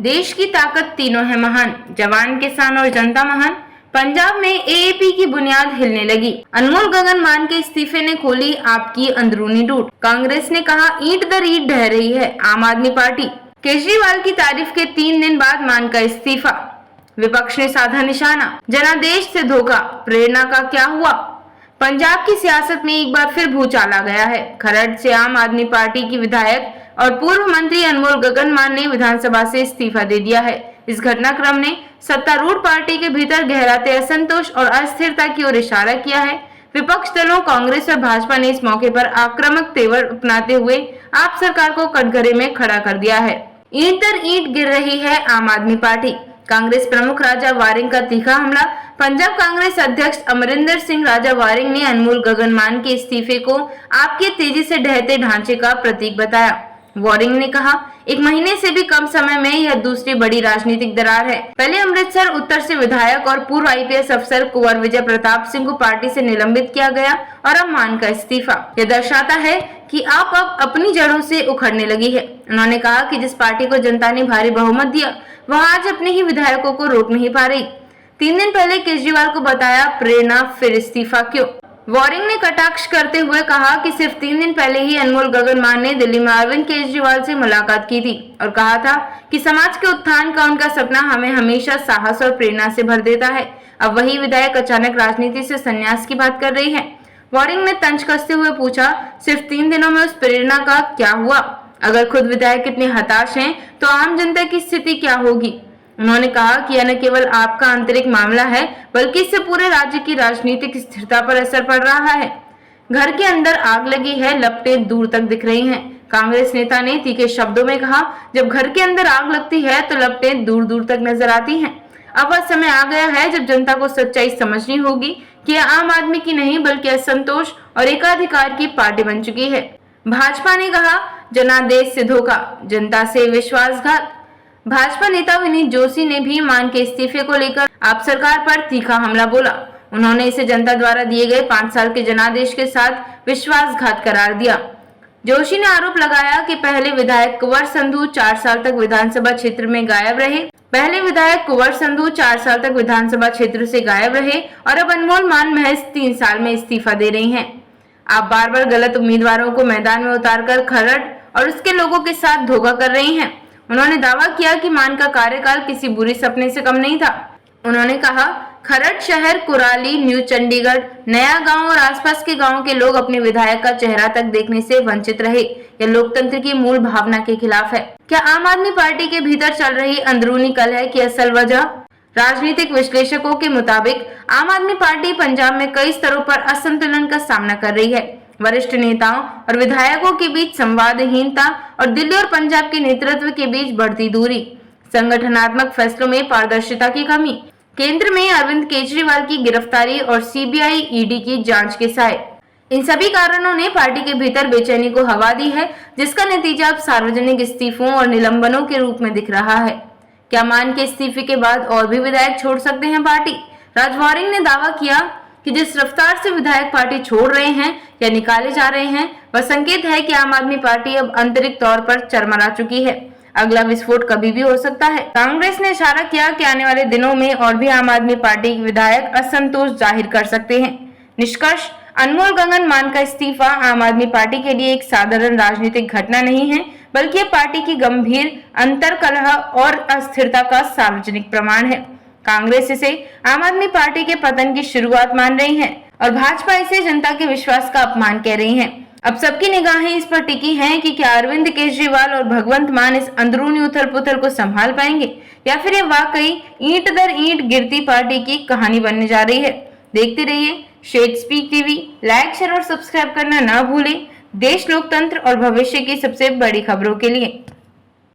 देश की ताकत तीनों है महान, जवान, किसान और जनता महान। पंजाब में एएपी की बुनियाद हिलने लगी। अनमोल गगन मान के इस्तीफे ने खोली आपकी अंदरूनी टूट। कांग्रेस ने कहा ईंट दर ईंट ढह रही है आम आदमी पार्टी। केजरीवाल की तारीफ के 3 दिन बाद मान का इस्तीफा। विपक्ष ने साधा निशाना, जनादेश से धोखा, प्रेरणा का क्या हुआ। पंजाब की सियासत में एक बार फिर भूचाल आ गया है। खरड़ से आम आदमी पार्टी की विधायक और पूर्व मंत्री अनमोल गगन मान ने विधानसभा से इस्तीफा दे दिया है। इस घटनाक्रम ने सत्तारूढ़ पार्टी के भीतर गहराते असंतोष और अस्थिरता की ओर इशारा किया है। विपक्ष दलों कांग्रेस और भाजपा ने इस मौके पर आक्रामक तेवर अपनाते हुए आप सरकार को कटघरे में खड़ा कर दिया है। ईंट दर ईंट गिर रही है आम आदमी पार्टी। कांग्रेस प्रमुख राजा वारिंग का तीखा हमला। पंजाब कांग्रेस अध्यक्ष अमरिंदर सिंह राजा वारिंग ने अनमोल गगन मान के इस्तीफे को आपके तेजी से ढहते ढांचे का प्रतीक बताया। वारिंग ने कहा 1 महीने से भी कम समय में यह दूसरी बड़ी राजनीतिक दरार है। पहले अमृतसर उत्तर से विधायक और पूर्व आईपीएस अफसर कुंवर विजय प्रताप सिंह को पार्टी से निलंबित किया गया और अब मान का इस्तीफा। यह दर्शाता है कि आप अब अपनी जड़ों से उखड़ने लगी है। उन्होंने कहा कि जिस पार्टी को जनता ने भारी बहुमत दिया वह आज अपने ही विधायकों को रोक नहीं पा रही। 3 दिन पहले केजरीवाल को बताया प्रेरणा, फिर इस्तीफा क्यों। वारिंग ने कटाक्ष करते हुए कहा कि सिर्फ 3 दिन पहले ही अनमोल गगन मान ने दिल्ली में अरविंद केजरीवाल से मुलाकात की थी और कहा था कि समाज के उत्थान का उनका सपना हमें हमेशा साहस और प्रेरणा से भर देता है। अब वही विधायक अचानक राजनीति से संन्यास की बात कर रही है। वारिंग ने तंज कसते हुए पूछा सिर्फ 3 दिनों में उस प्रेरणा का क्या हुआ। अगर खुद विधायक इतने हताश हैं तो आम जनता की स्थिति क्या होगी। उन्होंने कहा कि यह न केवल आपका आंतरिक मामला है बल्कि इससे पूरे राज्य की राजनीतिक स्थिरता पर असर पड़ रहा है। घर के अंदर आग लगी है, लपटें दूर तक दिख रही हैं। कांग्रेस नेता ने तीखे शब्दों में कहा जब घर के अंदर आग लगती है तो लपटें दूर दूर तक नजर आती हैं। अब वह समय आ गया है जब जनता को सच्चाई समझनी होगी कि यह आम आदमी की नहीं बल्कि असंतोष और एकाधिकार की पार्टी बन चुकी है। भाजपा ने कहा जनादेश से धोखा, जनता से विश्वासघात। भाजपा नेता विनीत जोशी ने भी मान के इस्तीफे को लेकर आप सरकार पर तीखा हमला बोला। उन्होंने इसे जनता द्वारा दिए गए 5 साल के जनादेश के साथ विश्वासघात करार दिया। जोशी ने आरोप लगाया कि पहले विधायक कुंवर संधू 4 साल तक विधानसभा क्षेत्र में गायब रहे। से गायब रहे और अब अनमोल मान महज 3 साल में इस्तीफा दे रही हैं। आप बार बार गलत उम्मीदवारों को मैदान में उतारकर खरड़ और उसके लोगों के साथ धोखा कर रही हैं। उन्होंने दावा किया कि मान का कार्यकाल किसी बुरे सपने से कम नहीं था। उन्होंने कहा खरड़ शहर, कुराली, न्यू चंडीगढ़, नया गांव और आसपास के गांवों के लोग अपने विधायक का चेहरा तक देखने से वंचित रहे। यह लोकतंत्र की मूल भावना के खिलाफ है। क्या आम आदमी पार्टी के भीतर चल रही अंदरूनी कलह की असल वजह? राजनीतिक विश्लेषकों के मुताबिक आम आदमी पार्टी पंजाब में कई स्तरों पर असंतुलन का सामना कर रही है। वरिष्ठ नेताओं और विधायकों के बीच संवादहीनता और दिल्ली और पंजाब के नेतृत्व के बीच बढ़ती दूरी, संगठनात्मक फैसलों में पारदर्शिता की कमी, केंद्र में अरविंद केजरीवाल की गिरफ्तारी और सीबीआई ईडी की जांच के साए, इन सभी कारणों ने पार्टी के भीतर बेचैनी को हवा दी है, जिसका नतीजा अब सार्वजनिक इस्तीफों और निलंबनों के रूप में दिख रहा है। क्या मान के इस्तीफे के बाद और भी विधायक छोड़ सकते हैं पार्टी? राजा वारिंग ने दावा किया कि जिस रफ्तार से विधायक पार्टी छोड़ रहे हैं या निकाले जा रहे हैं वह संकेत है कि आम आदमी पार्टी अब आंतरिक तौर पर चरमरा चुकी है। अगला विस्फोट कभी भी हो सकता है। कांग्रेस ने इशारा किया कि आने वाले दिनों में और भी आम आदमी पार्टी के विधायक असंतोष जाहिर कर सकते हैं। निष्कर्ष, अनमोल गगन मान का इस्तीफा आम आदमी पार्टी के लिए एक साधारण राजनीतिक घटना नहीं है बल्कि यह पार्टी की गंभीर अंतर्कलह और अस्थिरता का सार्वजनिक प्रमाण है। कांग्रेस इसे आम आदमी पार्टी के पतन की शुरुआत मान रही है और भाजपा इसे जनता के विश्वास का अपमान कह रही है। अब सबकी निगाहें इस पर टिकी हैं कि क्या अरविंद केजरीवाल और भगवंत मान इस अंदरूनी उथल पुथल को संभाल पाएंगे या फिर ये वाकई ईंट दर ईंट गिरती पार्टी की कहानी बनने जा रही है। देखते रहिए shed speak TV. Like, share और सब्सक्राइब करना ना भूलें देश, लोकतंत्र और भविष्य की सबसे बड़ी खबरों के लिए।